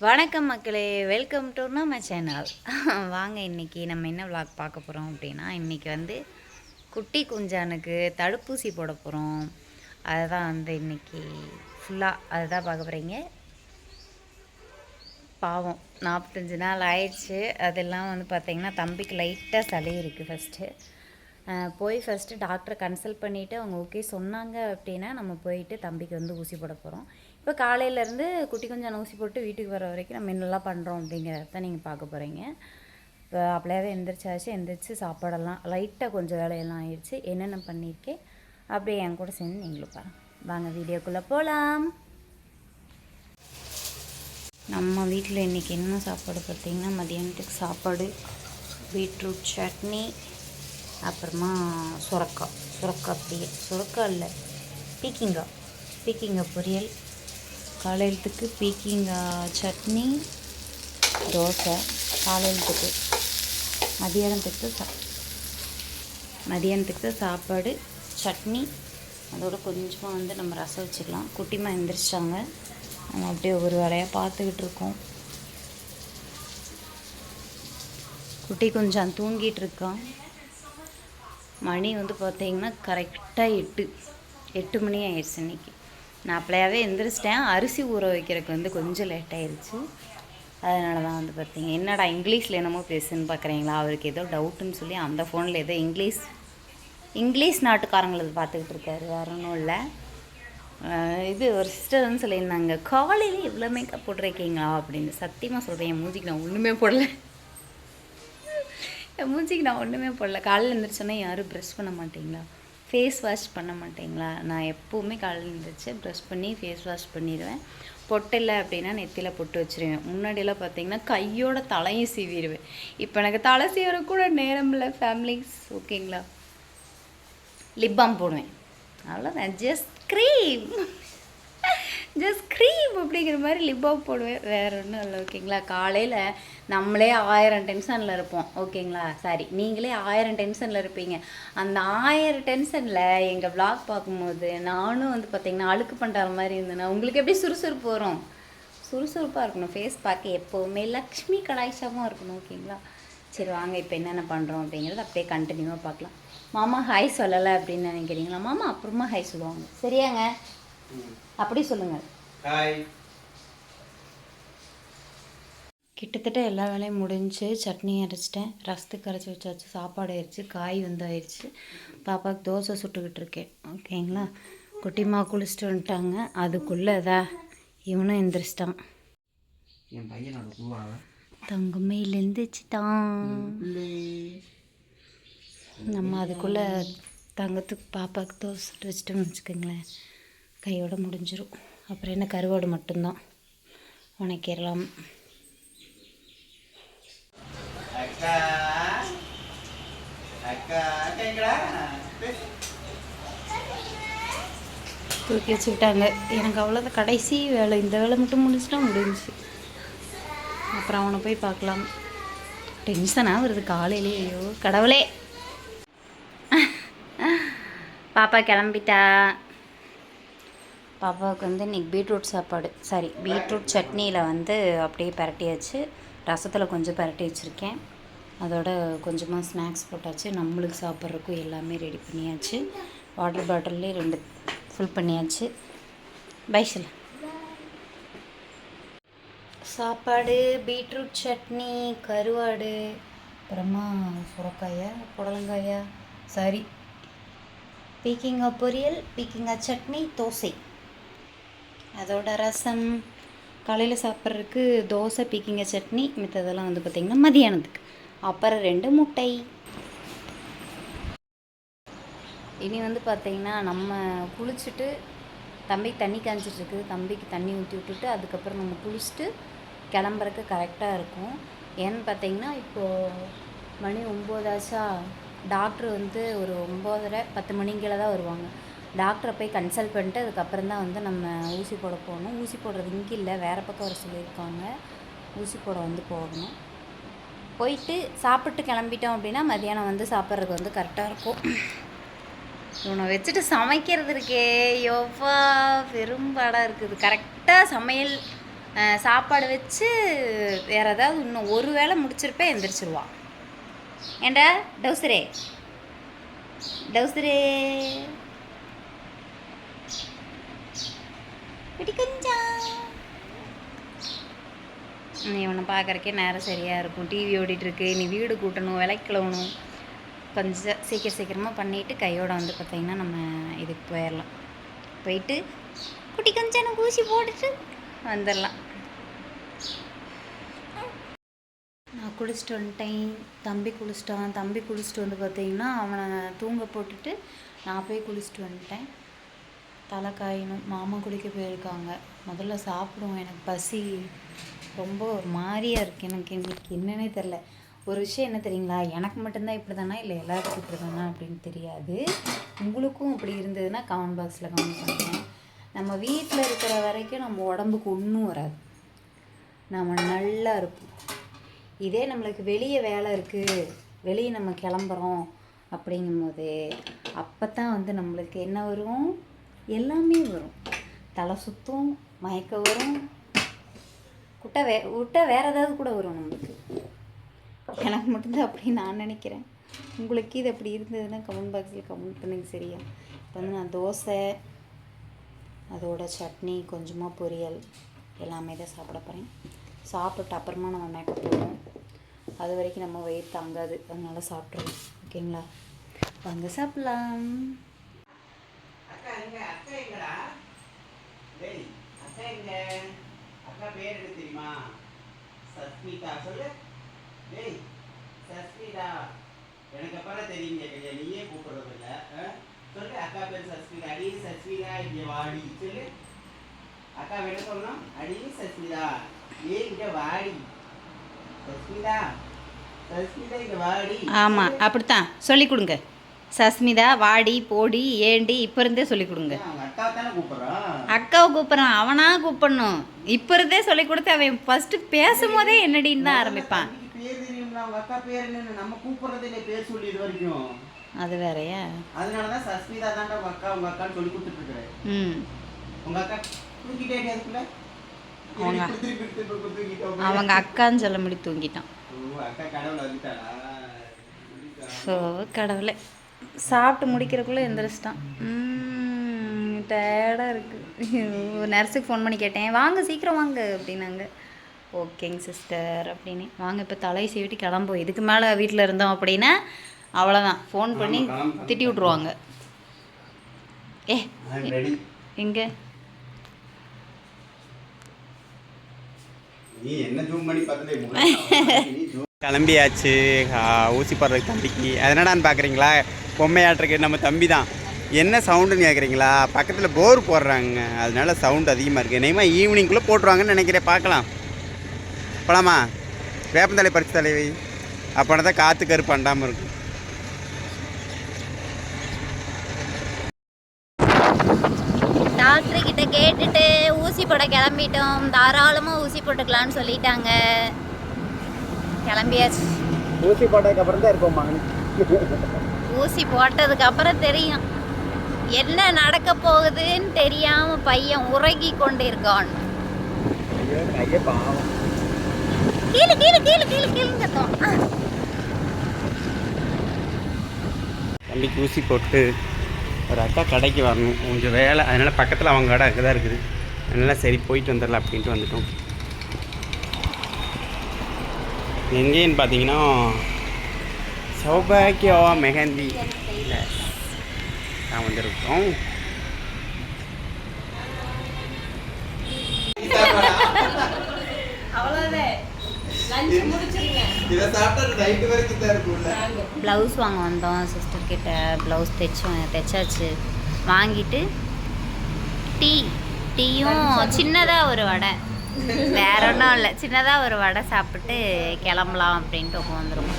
வணக்கம் மக்களே, welcome to நம்ம சேனல். வாங்க இன்றைக்கி நம்ம என்ன விளாக் பார்க்க போகிறோம் அப்படின்னா, இன்றைக்கி வந்து குட்டி குஞ்சானுக்கு தடுப்பூசி போட போகிறோம். அதுதான் வந்து இன்றைக்கி ஃபுல்லாக அதுதான் பார்க்க போகிறீங்க. பாவம் 45 நாள் ஆயிடுச்சு. அதெல்லாம் வந்து பார்த்திங்கன்னா தம்பிக்கு லைட்டாக சளி இருக்குது. போய் ஃபஸ்ட்டு டாக்டரை கன்சல்ட் பண்ணிவிட்டு அவங்க ஓகே சொன்னாங்க அப்படின்னா நம்ம போயிட்டு தம்பிக்கு வந்து ஊசி போட போகிறோம். இப்போ காலையிலேருந்து குட்டி கொஞ்சம் ஊசி போட்டு வீட்டுக்கு வர வரைக்கும் நம்ம என்னெல்லாம் பண்ணுறோம் அப்படிங்கிறத தான் நீங்கள் பார்க்க போகிறீங்க. இப்போ அப்படியே எந்திரிச்சு சாப்பாடெல்லாம் லைட்டாக கொஞ்சம் வேலையெல்லாம் ஆயிடுச்சு. என்னென்ன பண்ணியிருக்கேன் அப்படியே என் கூட சேர்ந்து நீங்களும் பாருங்கள். வாங்க வீடியோக்குள்ளே போகலாம். நம்ம வீட்டில் இன்றைக்கி என்ன சாப்பாடு பார்த்திங்கன்னா, மதியானத்துக்கு சாப்பாடு பீட்ரூட் சட்னி, அப்புறமா சுரக்காய் இல்லை பீக்கிங்காய் பொரியல், காலையிலத்துக்கு பீக்கிங்காய் சட்னி, தோசை காலையிலத்துக்கு. மதியானத்துக்கு சாப்பாடு சட்னி, அதோட கொஞ்சமாக வந்து நம்ம ரசம் வச்சுக்கலாம். குட்டிமா எந்திரிச்சிட்டாங்க, நம்ம அப்படியே ஒரு வேலையாக பார்த்துக்கிட்டு இருக்கோம். குட்டி கொஞ்சம் தூங்கிட்டு இருக்கான். மணி வந்து பார்த்திங்கன்னா கரெக்டாக 8 மணி ஆயிடுச்சு. இன்றைக்கி நான் அப்படியாவே எந்திரிச்சிட்டேன். அரிசி ஊற வைக்கிறதுக்கு வந்து கொஞ்சம் லேட் ஆயிடுச்சு. அதனால தான் வந்து பார்த்திங்க, என்னடா இங்கிலீஷில் என்னமோ பேசுன்னு பார்க்குறீங்களா? அவருக்கு ஏதோ டவுட்டுன்னு சொல்லி அந்த ஃபோனில் ஏதோ இங்கிலீஷ் நாட்டுக்காரங்களது பார்த்துக்கிட்டு இருக்காரு, வேறு ஒன்றும் இல்லை. இது ஒரு சிஸ்டர்னு சொல்லியிருந்தாங்க, காலையில் இவ்வளோ மேக்கப் போட்டிருக்கீங்களா அப்படின்னு. சத்தியமாக சொல்கிறேன், என் மூஞ்சிக்கு நான் ஒன்றுமே போடல. காலையில் எழுந்திரிச்சோன்னா யாரும் ப்ரஷ் பண்ண மாட்டிங்களா? ஃபேஸ் வாஷ் பண்ண மாட்டிங்களா? நான் எப்போவுமே காலையில் எழுந்திரிச்சு ப்ரஷ் பண்ணி ஃபேஸ் வாஷ் பண்ணிடுவேன். பொட்டில்லை அப்படின்னா நெத்தியில் பொட்டு வச்சுருவேன். முன்னாடியெல்லாம் பார்த்திங்கன்னா கையோட தலையும் சீவிடுவேன். இப்போ எனக்கு தலை சீவிர கூட நேரம் இல்லை ஃபேமிலிஸ், ஓகேங்களா. லிப் பாம் போடுவேன், அவ்வளோதான். ஜஸ்ட் க்ரீம் அப்படிங்கிற மாதிரி லிப் பாம் போடுவேன், வேறு ஒன்றும் இல்லை, ஓகேங்களா. காலையில் நம்மளே 1000 டென்ஷனில் இருப்போம், ஓகேங்களா. சாரி, நீங்களே 1000 டென்ஷனில் இருப்பீங்க. அந்த 1000 டென்ஷனில் எங்கள் விளாக் பார்க்கும்போது நானும் வந்து பார்த்திங்கன்னா அழுக்கு பண்ணுற மாதிரி இருந்தேன்னா உங்களுக்கு எப்படி சுறுசுறுப்பு வரும்? சுறுசுறுப்பாக இருக்கணும். ஃபேஸ் பார்க்க எப்போவுமே லக்ஷ்மி கடாய்ச்சாகவும் இருக்கணும், ஓகேங்களா. சரி வாங்க, இப்போ என்னென்ன பண்ணுறோம் அப்படிங்கிறது அப்படியே கண்டினியூவாக பார்க்கலாம். மாமா ஹாய் சொல்லலை அப்படின்னு நினைக்கிறீங்களா? மாமா அப்புறமா ஹாய் சொல்லுவாங்க, சரியாங்க? அப்படி சொல்லுங்கள். ஹாய். கிட்டத்தட்ட எல்லா வேலையும் முடிஞ்சு, சட்னி அரைச்சிட்டேன், ரசத்துக்கு அரைச்சி வச்சாச்சு, சாப்பாடு ஆயிடுச்சு, காய் வந்து ஆயிடுச்சு. பாப்பாவுக்கு தோசை சுட்டுக்கிட்டு இருக்கேன், ஓகேங்களா. குட்டிமா குளிச்சுட்டு வந்துட்டாங்க. அதுக்குள்ளே இவனும் எந்திரிச்சிட்டான். என் பையனோட தங்கமையில் எந்திரிச்சிட்டான். நம்ம அதுக்குள்ளே தங்கத்துக்கு பாப்பாவுக்கு தோசை சுட்டு வச்சிட்டோம்னு வச்சுக்கோங்களேன், கையோடு முடிஞ்சிடும். அப்புறம் என்ன, கருவாடு மட்டும்தான் உனக்கிடலாம். தூக்கி வச்சுக்கிட்டாங்க. எனக்கு அவ்வளோதான் கடைசி வேலை. இந்த வேலை மட்டும் முடிஞ்சுட்டா முடிஞ்சு. அப்புறம் அவனை போய் பார்க்கலாம். டென்ஷனாக வருது காலையிலே. ஐயோ கடவுளே. பாப்பா கிளம்பிட்டா. பாப்பாவுக்கு வந்து இன்றைக்கி பீட்ரூட் சட்னியில் வந்து அப்படியே பரட்டியாச்சு. ரசத்தில் கொஞ்சம் பரட்டி வச்சுருக்கேன். அதோட கொஞ்சமாக ஸ்நாக்ஸ் போட்டாச்சு. நம்மளுக்கு சாப்பிட்றதுக்கும் எல்லாமே ரெடி பண்ணியாச்சு. வாட்டர் பாட்டில்லே 2 ஃபுல் பண்ணியாச்சு. பை சொல்ல. சாப்பாடு பீட்ரூட் சட்னி, கருவாடு, அப்புறமா சுரக்காயா புடலங்காயா பீக்கிங்காய் பொரியல், பீக்கிங்காய் சட்னி, தோசை, அதோட ரசம். காலையில் சாப்பிட்றதுக்கு தோசை, பீக்கிங்காய் சட்னி, மித்ததெல்லாம் வந்து பார்த்திங்கன்னா மதியானத்துக்கு. அப்புறம் 2 முட்டை. இனி வந்து பார்த்திங்கன்னா நம்ம குளிச்சுட்டு, தம்பிக்கு தண்ணி காய்ச்சிட்ருக்கு, தம்பிக்கு தண்ணி ஊற்றி விட்டுட்டு அதுக்கப்புறம் நம்ம குளிச்சுட்டு கிளம்புறதுக்கு கரெக்டாக இருக்கும். ஏன்னு பார்த்திங்கன்னா இப்போது மணி 9 ஆச்சா. டாக்டர் வந்து ஒரு 9:30 10 மணிக்கெல்லாம் தான் வருவாங்க. டாக்டரை போய் கன்சல்ட் பண்ணிட்டு அதுக்கப்புறம் தான் வந்து நம்ம ஊசி போட போகணும். ஊசி போடுறது இங்கே இல்லை, வேறு பக்கம் வர சொல்லியிருக்காங்க. ஊசி போட வந்து போகணும். போயிட்டு சாப்பிட்டு கிளம்பிட்டோம் அப்படின்னா மதியானம் வந்து சாப்பிட்றதுக்கு வந்து கரெக்டாக இருக்கும். இவனை வச்சுட்டு சமைக்கிறது இருக்கே, எவ்வளோ பெரும்பாடாக இருக்குது. கரெக்டாக சமையல் சாப்பாடு வச்சு வேறு ஏதாவது இன்னும் ஒரு வேளை முடிச்சிருப்பேன், எந்திரிச்சிருவான். ஏண்டா டவுசரே டவுசரே இப்படி கொஞ்சம் இவனை பார்க்குறக்கே நேரம் சரியாக இருக்கும். டிவி ஓடிட்டுருக்கு, நீ வீடு கூட்டணும், விளக்கணும், கொஞ்சம் சீக்கிரமாக பண்ணிவிட்டு கையோடு வந்து பார்த்திங்கன்னா நம்ம இதுக்கு போயிடலாம். போயிட்டு குட்டி கொஞ்சம் ஊசி போட்டுட்டு வந்துடலாம். நான் குளிச்சுட்டு வந்துட்டேன், தம்பி குளிச்சிட்டான். தம்பி குளிச்சுட்டு வந்து பார்த்திங்கன்னா அவனை தூங்க போட்டுட்டு நான் போய் குளிச்சுட்டு வந்துட்டேன். தலை காயணும், மாமா குளிக்க போயிருக்காங்க. முதல்ல சாப்பிடுவோம், எனக்கு பசி ரொம்ப ஒரு மாதிரியாக இருக்குது. எனக்கு இன்றைக்கி என்னன்னே தெரில. ஒரு விஷயம் என்ன தெரியுங்களா, எனக்கு மட்டும்தான் இப்படி தானா இல்லை எல்லாருக்கும் இப்படி தானா அப்படின்னு தெரியாது. உங்களுக்கும் இப்படி இருந்ததுன்னா கமெண்ட் பாக்ஸில் கமெண்ட் பண்ணுங்கள். நம்ம வீட்டில் இருக்கிற வரைக்கும் நம்ம உடம்புக்கு ஒன்றும் வராது, நம்ம நல்லா இருப்போம். இதே நம்மளுக்கு வெளியே வேலை இருக்குது, வெளியே நம்ம கிளம்புறோம் அப்படிங்கும்போது அப்போ தான் வந்து நம்மளுக்கு என்ன வரும், எல்லாமே வரும். தலை சுற்றும், மயக்கம் வரும், விட்டா வேறு ஏதாவது கூட வரும் நம்மளுக்கு. எனக்கு மட்டும்தான் அப்படின்னு நான் நினைக்கிறேன். உங்களுக்கு இது அப்படி இருந்ததுன்னா கமெண்ட் பாக்ஸில் கமெண்ட் பண்ணுங்க. சரியா? இப்போ வந்து நான் தோசை, அதோட சட்னி, கொஞ்சமாக பொரியல் எல்லாமே தான் சாப்பிட போகிறேன். சாப்பிட்டு அப்புறமா நம்ம மேக்கப் போடுவோம். அது வரைக்கும் நம்ம வெயிட் தாங்காது, அதனால சாப்பிட்ருவோம். ஓகேங்களா? வாங்க சாப்பிட்லாம். அக்கா பேர் என்ன தெரியுமா? சஸ்மிதா. சொல்லு. டேய் சஸ்மிதா. எனக்கு அப்புறம் தெரியுங்க கையா, நீயே கூப்பிடுறது இல்லை. சொல்லு, அக்கா பேர் சஸ்மிதா. அடி சஸ்மிதா இங்கே வாடி. சொல்லு, அக்கா என்ன சொல்லணும்? அடி சஸ்மிதா, ஏ இங்கே வாடி. சஸ்மிதா, சஸ்மிதா இங்கே வாடி. ஆமாம், அப்படித்தான் சொல்லி கொடுங்க. சஸ்மிதா வாடி போடி ஏண்டி இப்போ இருந்தே சொல்லி கொடுங்க. அக்காவை கூப்பிட்றான், அவனா கூப்பிடணும். இப்போ இருந்தே சொல்லி கொடுத்து அவன் ஃபஸ்ட்டு பேசும்போதே என்னடின்னு தான் ஆரம்பிப்பான். அது வேறையா? அதனால தான் சஸ்மிதா தான் உங்க அக்கா உங்க அக்கான்னு சொல்லி கொடுத்துட்டு இருக்கிறேன். உங்க அக்கா தூங்கிட்டே அதுக்குள்ள அவங்க அக்கான்னு சொல்ல முடி தூங்கிட்டான். அக்கா கடவுளை வந்துட்டாளா? ஸோ கடவுளை சாப்பிட்டு முடிக்கிறதுக்குள்ளே எந்திரிச்சிட்டான். டயர்டாக இருக்குது. நர்ஸுக்கு ஃபோன் பண்ணி கேட்டேன், வாங்க சீக்கிரம் வாங்க அப்படின்னாங்க. ஓகேங்க சிஸ்டர் அப்படின்னு. வாங்க இப்போ தலையை சீவிட்டு கிளம்புவோம். இதுக்கு மேலே வீட்டில் இருந்தோம் அப்படின்னா அவ்வளோதான், ஃபோன் பண்ணி திட்டி விட்ருவாங்க. எங்கே கிளம்பியாச்சு ஊசி போடுறதுக்கு தம்பிக்கு. அதனடான்னு பார்க்குறீங்களா, பொம்மையாட்டிருக்கு நம்ம தம்பி தான். என்ன சவுண்டுன்னு கேட்குறீங்களா, பக்கத்தில் போர் போடுறாங்க, அதனால சவுண்டு அதிகமாக இருக்குது. என்னையுமா ஈவினிங்குள்ளே போட்டுருவாங்கன்னு நினைக்கிறேன். பார்க்கலாம். போலாமா? வேப்பந்தலை பறிச்சு தலைவி, அப்போனா தான் காற்று கருப்பு அண்டாமல் இருக்கும். டாக்டர் கிட்ட கேட்டுட்டு ஊசி போட கிளம்பிட்டோம். தாராளமாக ஊசி போட்டுக்கலான்னு சொல்லிட்டாங்க. கிளம்பியாச்சு. ஊசி போட்டதுக்கு அப்புறம் தான் இருப்போம்மா. ஊசி போட்டதுக்கு அப்புறம் தெரியும் என்ன நடக்க போகுதுன்னு தெரியாம பையன் உறங்கி கொண்டிருக்கான். கீழே கீழே கீழே கீழே கீழே தம்பிக்கு ஊசி போட்டு ஒரு அக்கா கடைக்கு வரணும், கொஞ்சம் வேலை, அதனால் பக்கத்தில் அவங்க கடை அங்கே தான் இருக்குது. அதனால் சரி போயிட்டு வந்துடலாம் அப்படின்ட்டு வந்துட்டோம். எங்கேன்னு பார்த்தீங்கன்னா சௌபாக்கியா மெஹந்தி நான் வந்துருக்கோம். ப்ளவுஸ் வாங்க வந்தோம் சிஸ்டர் கிட்ட. ப்ளவுஸ் தைச்சாச்சு. வாங்கிட்டு டீயும் சின்னதாக ஒரு வடை, வேற ஒன்றும் இல்லை, சின்னதாக ஒரு வடை சாப்பிட்டு கிளம்பலாம் அப்படின்ட்டு உட்காந்துருவோம்.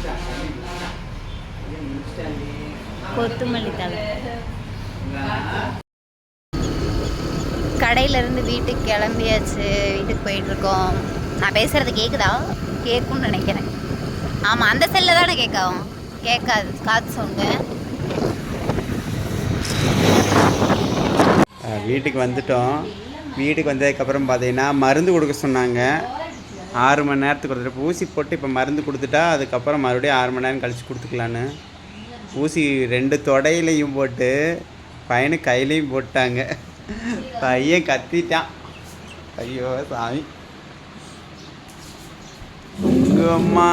கொத்தமல்லி தழை. கடையிலேருந்து வீட்டுக்கு கிளம்பியாச்சு. வீட்டுக்கு போயிட்டுருக்கோம். நான் பேசுகிறது கேட்குதா? கேட்கும்னு நினைக்கிறேன். ஆமாம், அந்த செல்லில் தானே கேட்கும். கேட்காது, காற்று சவுண்டு. வீட்டுக்கு வந்துட்டோம். வீட்டுக்கு வந்ததுக்கப்புறம் பார்த்தீங்கன்னா மருந்து கொடுக்க சொன்னாங்க. 6 மணி நேரத்துக்கு ஒரு தடவை ஊசி போட்டு இப்போ மருந்து கொடுத்துட்டா அதுக்கப்புறம் மறுபடியும் 6 மணி நேரம் கழித்து கொடுத்துக்கலான்னு ஊசி 2 தொடையிலையும் போட்டு பையனுக்கு கையிலையும் போட்டாங்க. பையன் கத்திட்டான். ஐயோ சாமி. உங்கள் அம்மா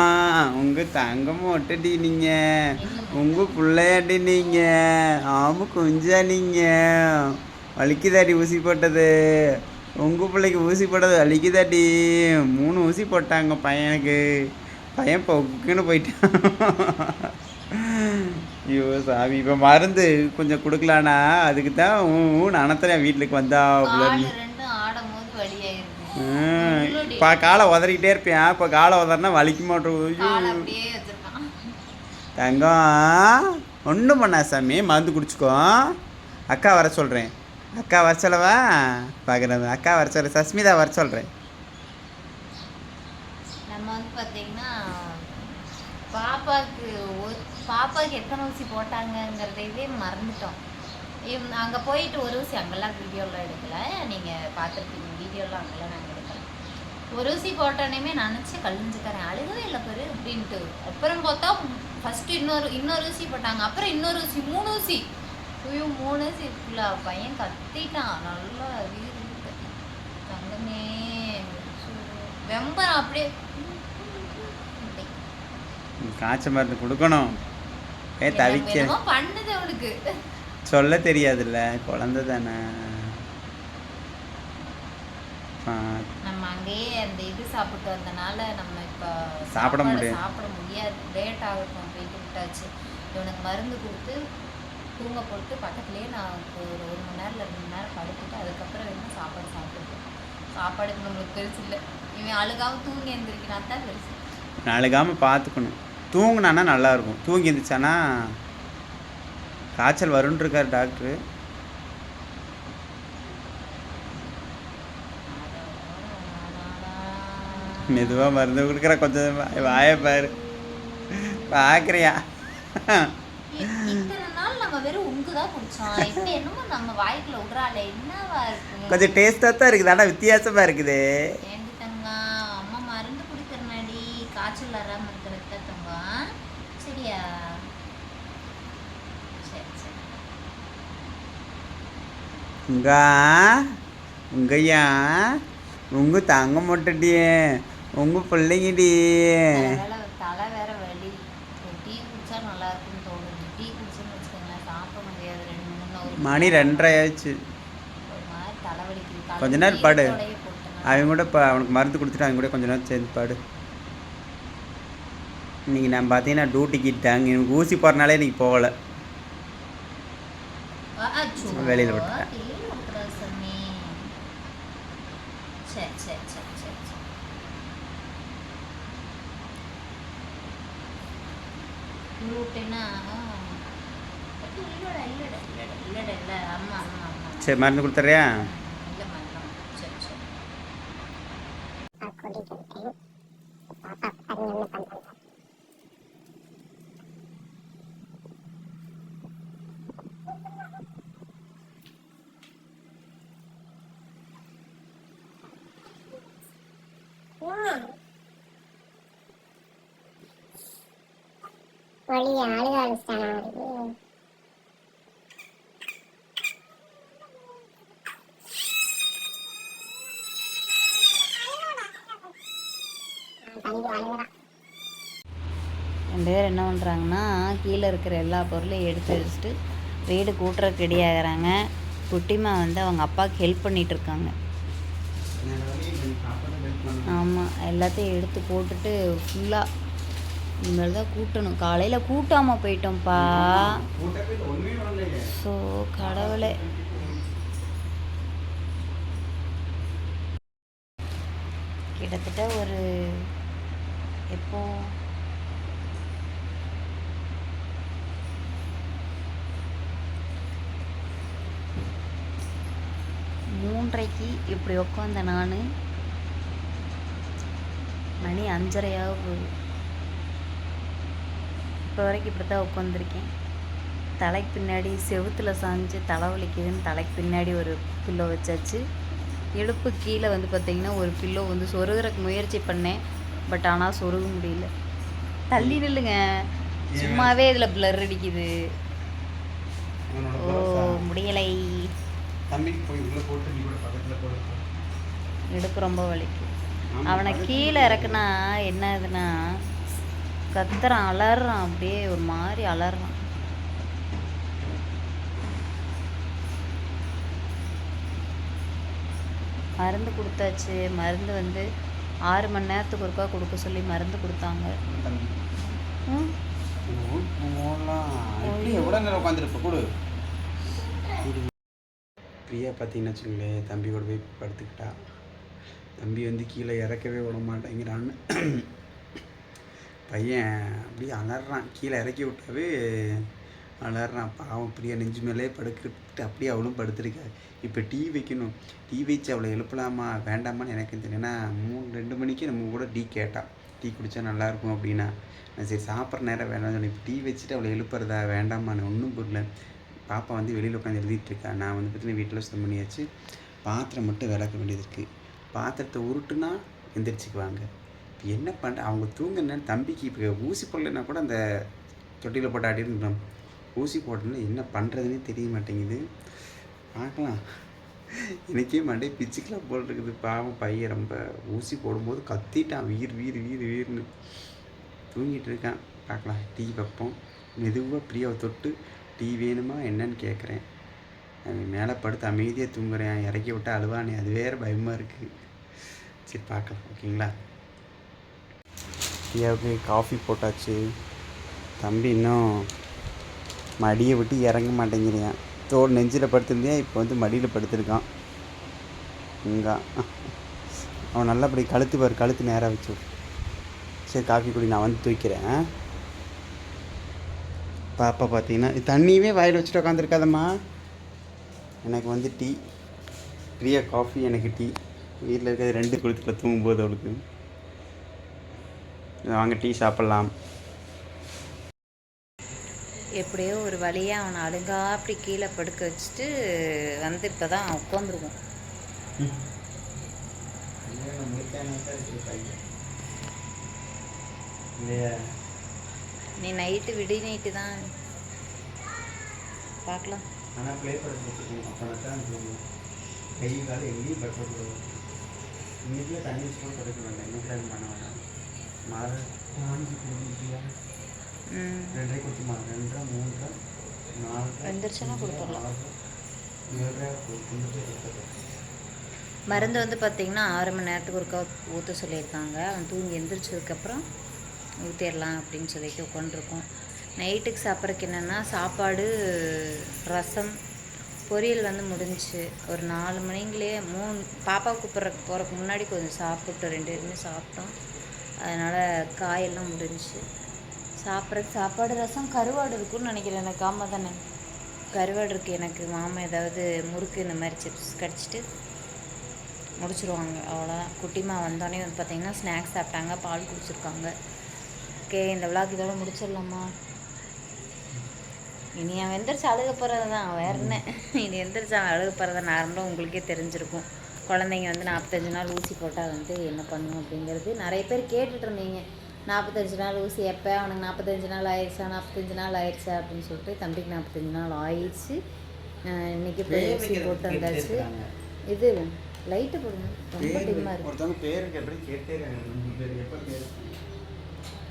உங்கள் தங்கம்மா ஒட்டடி நீங்கள் உங்கள் பிள்ளையாட்டி நீங்கள் ஆமாம் கொஞ்சம் நீங்கள் வலிக்குதாடி ஊசி போட்டது. உங்கள் பிள்ளைக்கு ஊசி போட்டது வலிக்குதாடி. 3 ஊசி போட்டாங்க பையனுக்கு. பையன் பொக்குன்னு போயிட்டான். ஐயோ சாமி. இப்போ மருந்து கொஞ்சம் கொடுக்கலானா அதுக்கு தான் அனத்துறேன் வீட்டுக்கு வந்தா இப்போ காலை உதறிக்கிட்டே இருப்பேன். இப்போ காலை உதறினா வலிக்க மாட்டோம். தங்கம் ஒன்றும் பண்ணா சாமி மருந்து குடிச்சிக்கோ. அக்கா வர சொல்கிறேன். அக்கா வர சொல்லவா பார்க்குறேன். அக்கா வர சொல்ல சஸ்மிதா வர சொல்கிறேன். நம்ம வந்து பார்த்தீங்கன்னா பாப்பாவுக்கு எத்தனை ஊசி போட்டாங்கங்கிறதே மறந்துட்டோம். அங்கே போயிட்டு ஒரு ஊசி அங்கெல்லாம் வீடியோலாம் எடுக்கலை. நீங்கள் பார்த்துருப்பீங்க வீடியோலாம் அங்கெல்லாம் நாங்கள் எடுக்கலை. ஒரு ஊசி போட்டோன்னே நினச்சி கழிஞ்சுக்கிறேன். அழுகவே இல்லை பேர் அப்படின்ட்டு. அப்புறம் பார்த்தா ஃபஸ்ட்டு இன்னொரு ஊசி போட்டாங்க. அப்புறம் இன்னொரு ஊசி 3 ஊசி. ஐயோ 3 ஊசி இருக்குல்ல. பையன் கத்திட்டான் நல்லா வீடு தங்கமே வெம்பரம் அப்படியே. காய்ச்சல் மருந்து கொடுக்கணும். தவிக்க பண்ணுது அவனுக்கு சொல்ல தெரியாதுல்ல குழந்தை தானே. நம்ம அங்கேயே அந்த இது சாப்பிட்டு வந்தனால நம்ம இப்போ சாப்பிட முடியாது. லேட் ஆகட்டும் போயிட்டு விட்டாச்சு. இவனுக்கு மருந்து கொடுத்து தூங்க போட்டு பக்கத்துலேயே நான் ஒரு 1 மணி நேரம் 2 மணி நேரம் படுத்துட்டு அதுக்கப்புறம் வேணும் சாப்பாடு சாப்பிட்டுருக்கேன். சாப்பாடுக்கு நம்மளுக்கு பெருசு இல்லை. இவன் அழுகாமல் தூங்கி எழுந்திருக்கிறான் தான் பெருசு. நான் அழுகாமல் பார்த்துக்கணும். தூங்கினான்னா நல்லாயிருக்கும். தூங்கி இருந்துச்சானா காய்ச்சல் வரும்னு இருக்கார் டாக்டரு. மெதுவாக மருந்து கொடுக்குற கொஞ்சம் வாய பாரு பார்க்குறியா. கொஞ்சம் டேஸ்டாக தான் இருக்குது. ஆனால் வித்தியாசமாக இருக்குது. அம்மா மருந்து குடிக்கிறனாடி காய்ச்சல் வராமல் இருக்கிறது தங்கா. சரியா உங்கய்யா உங்கள் தங்க மொட்டடியே உங்கள் பிள்ளைங்கடி. தலை வேற வலி. டீ குடிச்சா நல்லா இருக்குன்னு தோணுது. டீ குடிச்சோன்னு வச்சுக்கோங்களேன் சாப்பிட முடியாது. 2 மணி 2:30 ஆயிடுச்சு. ஒரு மாதிரி தலைவலிக்குது. கொஞ்ச நேரம் பாடு. அவங்க கூட இப்போ அவனுக்கு மருந்து கொடுத்துட்டு அவங்க கூட கொஞ்ச நேரம் சேர்ந்து பாடு. இன்றைக்கி நான் பார்த்தீங்கன்னா டியூட்டிக்கு இட்டாங்க. எனக்கு ஊசி போகிறனாலே இன்றைக்கி போகலை. வெளியில் விட்டுட்டேன். சரி மருந்து கொடுத்துட்றியா. வழி அழுக ஆரம்பிச்சிட்டானா அவருக்கு. ரெண்டு பேர் என்ன பண்ணுறாங்கன்னா கீழே இருக்கிற எல்லா பொருளையும் எடுத்து வச்சுட்டு வீடு கூட்டுறதுக்கு ரெடி ஆகிறாங்க. குட்டிமா வந்து அவங்க அப்பாவுக்கு ஹெல்ப் பண்ணிகிட்ருக்காங்க. ஆமாம் எல்லாத்தையும் எடுத்து போட்டுட்டு ஃபுல்லாக இனிமேல் தான் கூட்டணும். காலையில் கூட்டாமல் போயிட்டோம்ப்பா. ஸோ கடவுளே. கிட்டத்தட்ட ஒரு எப்போ 3:30க்கு இப்படி உட்காந்த நான் மணி 5:30 இப்போ வரைக்கும் இப்படி தான் உட்காந்துருக்கேன். தலைக்கு பின்னாடி செவுத்தில் சாஞ்சு தலைவலிக்குதுன்னு தலைக்கு பின்னாடி ஒரு பில்லோ வச்சாச்சு. இடுப்பு கீழே வந்து பார்த்திங்கன்னா ஒரு பில்லோ வந்து சொருகிறக்கு முயற்சி பண்ணேன். பட் ஆனால் சொருக முடியல. தள்ளி நில்லுங்க, சும்மாவே இதில் பிளர் அடிக்குது. ஓ முடியலை, இடுப்பு ரொம்ப வலிக்கு. அவனை கீழே இறக்குனா என்ன ஆகுதுன்னா கத்துறான், அலறான், அப்படியே ஒரு மாதிரி அலறான். மருந்து கொடுத்தாச்சு. மருந்து வந்து 6 மணி நேரத்துக்கு ஒருக்கா கொடுக்க சொல்லி மருந்து கொடுத்தாங்க. எவ்வளோ நேரம் உட்காந்துருப்ப கொடு. பிரியா பார்த்தீங்கன்னு வச்சுங்களேன், தம்பி கூட போய் படுத்துக்கிட்டா. தம்பி வந்து கீழே இறக்கவே விட மாட்டேங்கிறான்னு பையன் அப்படியே அலறான். கீழே இறக்கி விட்டாவே அலறான். பாவம் பிரியா நெஞ்சு மேலே படுக்கிட்டு அப்படியே அவளும் படுத்துருக்கா. இப்போ டீ வைக்கணும். டீ வச்சு அவளை எழுப்பலாமா வேண்டாமான்னு எனக்கு தெரியல. ஏன்னா 2 மணிக்கு நம்ம கூட டீ கேட்டான், டீ குடித்தா நல்லாயிருக்கும் அப்படின்னா. நான் சரி சாப்பிட்ற நேரம் வேணாம்னு சொன்னேன். இப்போ டீ வச்சுட்டு அவளை எழுப்புறதா வேண்டாமான்னு ஒன்றும் புரியல. பாப்பா வந்து வெளியில் உட்காந்து எழுதிட்டுருக்கா. நான் வந்து பார்த்தீங்கன்னா வீட்டில் சுத்தம் பண்ணியாச்சு. பாத்திரம் மட்டும் விளக்க வேண்டியது இருக்குது. பாத்திரத்தை உருட்டுனா எந்திரிச்சிக்குவாங்க. இப்போ என்ன பண்ணுற, அவங்க தூங்குன தம்பிக்கு இப்போ ஊசி போடலைன்னா கூட அந்த தொட்டியில் போட்டு ஆடிட்டு ஊசி போட்டோன்னா என்ன பண்ணுறதுனே தெரிய மாட்டேங்குது. பார்க்கலாம், எனக்கே மண்டே பிச்சுக்கலாம் போல் இருக்குது. பாவம் பையன் ரொம்ப ஊசி போடும்போது கத்திட்டான், வீர் வீர் வீர் வீர்னு தூங்கிட்டு இருக்கான். பார்க்கலாம், டீ வைப்போம். மெதுவாக பிரியாவை தொட்டு டீ வேணுமா என்னன்னு கேட்குறேன். மேலே படுத்து அமைதியாக தூங்குறேன். இறக்கி விட்டு அழுவானே, அது வேறு பயமாக இருக்குது. சரி பார்க்கலாம், ஓகேங்களா. பிரியாவுக்கு காஃபி போட்டாச்சு. தம்பி இன்னும் மடியை விட்டு இறங்க மாட்டேங்கிறான். தோல் நெஞ்சில் படுத்துருந்தேன், இப்போ வந்து மடியில் படுத்துருக்கான். இங்கே அவன் நல்லபடி கழுத்து நேராக வச்சு. சரி காஃபி குடி, நான் வந்து தூக்கிறேன். பாப்பா பார்த்தீங்கன்னா தண்ணியவே வாயில் வச்சுட்டு உட்காந்துருக்காதம்மா. எனக்கு வந்து டீ, பிரியா காஃபி, எனக்கு டீ. வீட்டில் இருக்கிறது 2 குளித்துல தூங்கும்போது அவளுக்கு. வாங்க டீ சாப்பிட்லாம். எப்படியோ ஒரு வழியாக அவனை அழுங்கா அப்படி கீழே படுக்க வச்சுட்டு வந்து இப்போ தான் உட்காந்துருக்கும். நீ நைட்டு விடி நைட்டு தான் பார்க்கலாம். ஆனால் ப்ளே பண்ணி தான் கை காலம் எங்கேயும் பட்டக்கூடாது. இன்றைக்கே தண்ணி வச்சு கூட படுக்க வேண்டாம். இன்றைக்கி அது பண்ண வேண்டாம். மாறு 4 கொடுத்துருக்கியா? 2 கொடுத்துமா? 2 3 4 வந்துருச்சுன்னா கொடுத்துடலாம். 7 கொடுத்துட்டு மருந்து வந்து பார்த்திங்கன்னா 6 மணி நேரத்துக்கு ஒருக்கா ஊற்ற சொல்லியிருக்காங்க. அவன் தூங்கி எந்திரிச்சதுக்கப்புறம் ஊற்றிடலாம் அப்படின்னு சொல்லிட்டு உட்காந்துருக்கோம். நைட்டுக்கு சாப்பிட்றதுக்கு என்னென்னா சாப்பாடு, ரசம், பொரியல் வந்து முடிஞ்சிச்சு. ஒரு 4 மணிங்களே 3 பாப்பா போகிறதுக்கு முன்னாடி கொஞ்சம் சாப்பிட்டு 2 பேருமே சாப்பிட்டோம். அதனால் காயெல்லாம் முடிஞ்சிச்சு. சாப்பாடு, ரசம், கருவாடு இருக்குன்னு நினைக்கிறேன். எனக்கு ஆமாம் தானே, கருவாடு இருக்குது. எனக்கு மாமா ஏதாவது முறுக்கு இந்த மாதிரி சிப்ஸ் கடிச்சிட்டு முடிச்சுருவாங்க, அவ்வளோதான். குட்டிமா வந்தோடனே வந்து பார்த்திங்கன்னா ஸ்நாக்ஸ் சாப்பிட்டாங்க, பால் குடிச்சிருக்காங்க. ஓகே, இந்த விளாக் இதோட முடிச்சிடலாமா? இனி அவன் எந்திரிச்சு அழுக போகிறது தான், வேறு என்ன. இனி எந்திரிச்சு அவன் அழுக போகிறத நார்மலாக உங்களுக்கே தெரிஞ்சிருக்கும். குழந்தைங்க வந்து 45 நாள் ஊசி போட்டால் வந்து என்ன பண்ணும் அப்படிங்கிறது நிறைய பேர் கேட்டுட்டு இருந்தீங்க. 45 நாள் ஊசி எப்போ? அவனுக்கு 45 நாள் ஆயிடுச்சா, 45 நாள் ஆயிடுச்சா அப்படின்னு சொல்லிட்டு. தம்பிக்கு 45 நாள் ஆயிடுச்சு. இன்றைக்கி போய் ஊசி போட்டு வந்தாச்சு. இது லைட்டு போடுங்க, ரொம்ப டிம்மாக இருக்குது.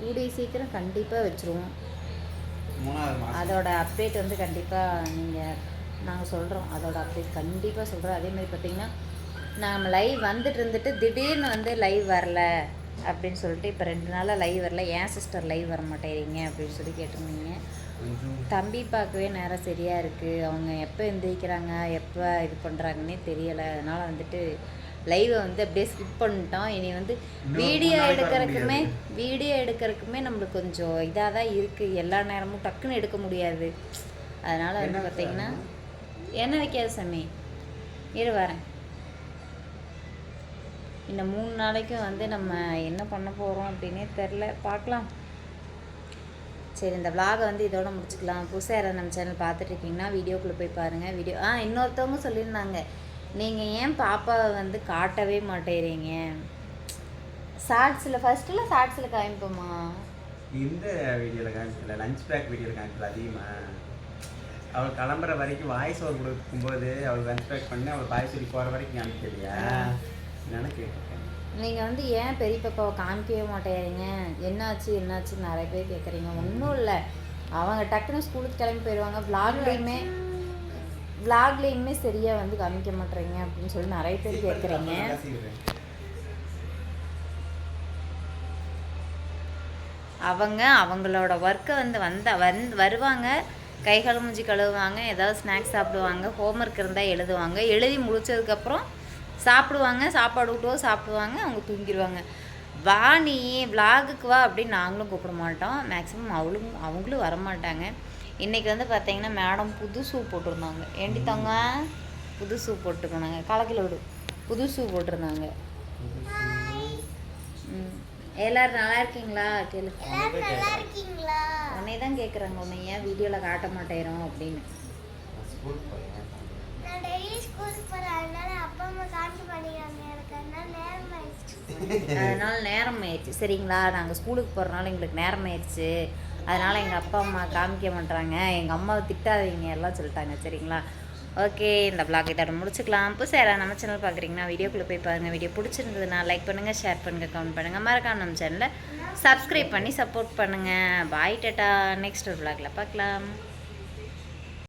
கூடிய சீக்கிரம் கண்டிப்பாக வச்சுருவோம். அதோட அப்டேட் வந்து கண்டிப்பாக நாங்கள் சொல்கிறோம். அதோட அப்டேட் கண்டிப்பாக சொல்கிறோம். அதேமாதிரி பார்த்திங்கன்னா நம்ம லைவ் வந்துட்டு இருந்துட்டு திடீர்னு வந்து லைவ் வரல அப்படின்னு சொல்லிட்டு இப்போ 2 நாளாக லைவ் வரல. ஏன் சிஸ்டர் லைவ் வர மாட்டேறீங்க அப்படின்னு சொல்லி கேட்டிருந்தீங்க. தம்பி பார்க்கவே நேரம் சரியாக இருக்குது. அவங்க எப்போ எந்திரிக்கிறாங்க, எப்போ இது பண்ணுறாங்கன்னே தெரியலை. அதனால் வந்துட்டு லைவை வந்து அப்படியே ஸ்கிப் பண்ணிட்டோம். இனி வந்து வீடியோ எடுக்கிறதுக்குமே நம்மளுக்கு கொஞ்சம் இதாக தான் இருக்குது. எல்லா நேரமும் டக்குன்னு எடுக்க முடியாது. அதனால் வந்து பார்த்திங்கன்னா என்ன வைக்காது சாமி, இரு வரேன். இந்த 3 நாளைக்கும் வந்து நம்ம என்ன பண்ண போகிறோம் அப்படின்னே தெரில, பார்க்கலாம். சரி, இந்த விலாகை வந்து இதோட முடிச்சுக்கலாம். புதுசாக யாராவது நம்ம சேனல் பார்த்துட்ருக்கீங்கன்னா வீடியோக்குள்ளே போய் பாருங்கள். இன்னொருத்தவங்க சொல்லியிருந்தாங்க, நீங்கள் ஏன் பாப்பாவை வந்து காட்டவே மாட்டேறீங்க? ஷார்ட்ஸில் ஃபஸ்ட்டில் ஷார்ட்ஸில் காமிப்போமா? இந்த வீடியோவில் காமிக்கல, லஞ்ச் பேக் வீடியோவில் காமிக்கல அதிகமாக. அவள் கிளம்புற வரைக்கும் வாய்ஸ் ஓவர் கொடுக்கும்போது அவள் லஞ்ச் பேக் பண்ணி அவள் பாய் சொல்லி போகிற வரைக்கும் காமிக்கலையா? என்னென்னு கேட்டிருக்கேன். நீங்கள் வந்து ஏன் பெரிய பாப்பாவை காமிக்கவே மாட்டேறீங்க? என்னாச்சுன்னு நிறைய பேர் கேட்குறீங்க. ஒன்றும் இல்லை, அவங்க டக்குன்னு ஸ்கூலுக்கு கிளம்பி போயிடுவாங்க. விளாக்லேயுமே சரியாக வந்து காமிக்க மாட்டேறீங்க அப்படின்னு சொல்லி நிறைய பேர் கேட்குறீங்க. அவங்களோட ஒர்க்கை வருவாங்க, கைகால் மூஞ்சி கழுவுவாங்க, ஏதாவது ஸ்நாக்ஸ் சாப்பிடுவாங்க, ஹோம்ஒர்க் இருந்தால் எழுதுவாங்க, எழுதி முடிச்சதுக்கப்புறம் சாப்பிடுவாங்க, சாப்பாடு விட்டுவோம் சாப்பிடுவாங்க, அவங்க தூங்கிடுவாங்க. வா நீ விலாகுக்கு வா அப்படின்னு நாங்களும் கூப்பிட மாட்டோம். மேக்ஸிமம் அவங்களும் வரமாட்டாங்க. இன்றைக்கி வந்து பார்த்தீங்கன்னா மேடம் புது ஷூ போட்டிருந்தாங்க. ஏண்டி தங்க புது ஷூ போட்டுருந்தாங்க, கலக்கில் விடு, புது ஷூ போட்டிருந்தாங்க. எல்லாரும் நல்லா இருக்கீங்களா கேளு. உன்னை தான் கேட்குறாங்க, உன்னை ஏன் வீடியோவில் காட்ட மாட்டேறோம் அப்படின்னு. அதனால நேரம் ஆயிடுச்சு சரிங்களா. நாங்கள் ஸ்கூலுக்கு போகிறனால எங்களுக்கு நேரம் ஆயிடுச்சு. அதனால் எங்கள் அப்பா அம்மா காமிக்க மாட்டாங்க, எங்கள் அம்மாவை திட்டாதீங்க எல்லாம் சொல்லிட்டாங்க சரிங்களா. ஓகே, இந்த vlog இதோட முடிச்சுக்கலாம். புதுசாக யாராவது நம்ம சேனல் பார்க்குறீங்கன்னா வீடியோக்குள்ளே போய் பாருங்கள். வீடியோ பிடிச்சிருந்ததுன்னா லைக் பண்ணுங்கள், ஷேர் பண்ணுங்கள், கமெண்ட் பண்ணுங்கள். மறக்காம நம்ம சேனலை சப்ஸ்கிரைப் பண்ணி சப்போர்ட் பண்ணுங்கள். பாய் டாட்டா. நெக்ஸ்ட் ஒரு vlogல பார்க்கலாம்.